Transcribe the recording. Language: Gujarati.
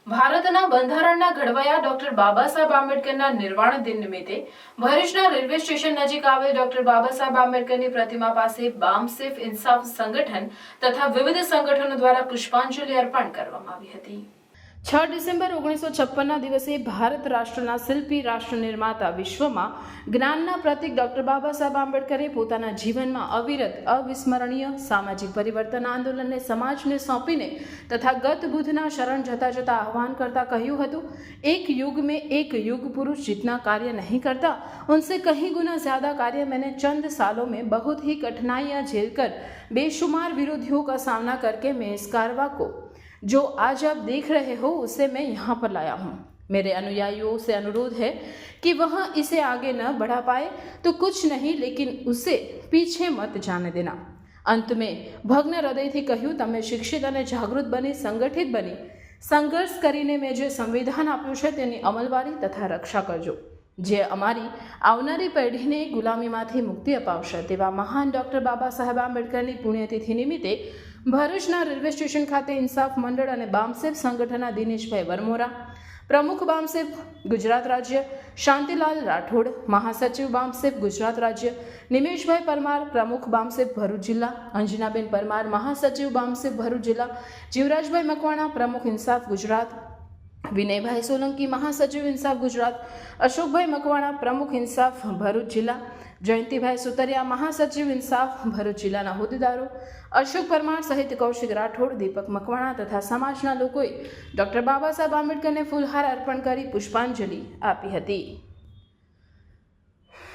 ભારતના બંધારણના ઘડવૈયા ડોક્ટર બાબા સાહેબ આંબેડકરના નિર્વાણ દિન નિમિત્તે ભરૂચના રેલવે સ્ટેશન નજીક આવેલ ડોક્ટર બાબા સાહેબ આંબેડકરની પ્રતિમા પાસે બામસેફ ઇન્સાફ સંગઠન તથા વિવિધ સંગઠનો દ્વારા પુષ્પાંજલિ અર્પણ કરવામાં આવી હતી। 6 ડિસેમ્બર 1956ના દિવસે ભારત રાષ્ટ્રના શિલ્પી રાષ્ટ્ર નિર્માતા વિશ્વમાં જ્ઞાનના પ્રતીક ડોક્ટર બાબા સાહેબ આંબેડકરે પોતાના જીવનમાં અવિરત અવિસ્મરણીય સામાજિક પરિવર્તન આંદોલનને સમાજને સોંપીને તથા ગત બુદ્ધના શરણ જતા જતા આહ્વાન કરતા કહ્યું હતું, એક युग में एक युग पुरुष जितना कार्य नहीं करता उनसे कहीं गुना ज्यादा कार्य मैंने चंद सालों में बहुत ही कठिनाइयां झेलकर बेशुमार विरोधियों का सामना करके मैं इस कारवा को जो आज आप देख रहे हो उसे मैं यहाँ पर लाया हूँ। मेरे अनुयायियों से अनुरोध है कि वह इसे आगे न बढ़ा पाए तो कुछ नहीं लेकिन उसे पीछे मत जाने देना। अंत में भग्न हृदयથી કહ્યું, તમે શિક્ષિત અને જાગૃત બની સંગઠિત બની સંઘર્ષ કરીને મેં જે સંવિધાન આપ્યું છે તેની અમલવારી તથા રક્ષા કરજો, જે અમારી આવનારી પેઢીને ગુલામીમાંથી મુક્તિ અપાવશે। તેવા મહાન ડૉક્ટર બાબા સાહેબ આંબેડકરની પુણ્યતિથિ નિમિત્તે ભરૂચના રેલવે સ્ટેશન ખાતે ઇન્સાફ મંડળ અને બામસેફ સંગઠનના દિનેશભાઈ વરમોરા, પ્રમુખ બામસેફ ગુજરાત રાજ્ય શાંતિલાલ રાઠોડ, મહાસચિવ બામસેફ ગુજરાત રાજ્ય નિમેશભાઈ પરમાર, પ્રમુખ બામસેફ ભરૂચ જિલ્લા અંજનાબેન પરમાર, મહાસચિવ બામસેફ ભરૂચ જિલ્લા જીવરાજભાઈ મકવાણા, પ્રમુખ ઇન્સાફ ગુજરાત વિનયભાઈ સોલંકી, મહાસચિવ ઇન્સાફ ગુજરાત અશોકભાઈ મકવાણા, પ્રમુખ ઇન્સાફ ભરૂચ જિલ્લા જયંતિભાઈ સુતરિયા, મહાસચિવ ઇન્સાફ ભરૂચ જિલ્લાના હોદ્દેદારો અશોક પરમાર સહિત કૌશિક રાઠોડ, દીપક મકવાણા તથા સમાજના લોકોએ ડોક્ટર બાબા સાહેબ આંબેડકરને ફૂલહાર અર્પણ કરી પુષ્પાંજલિ આપી હતી।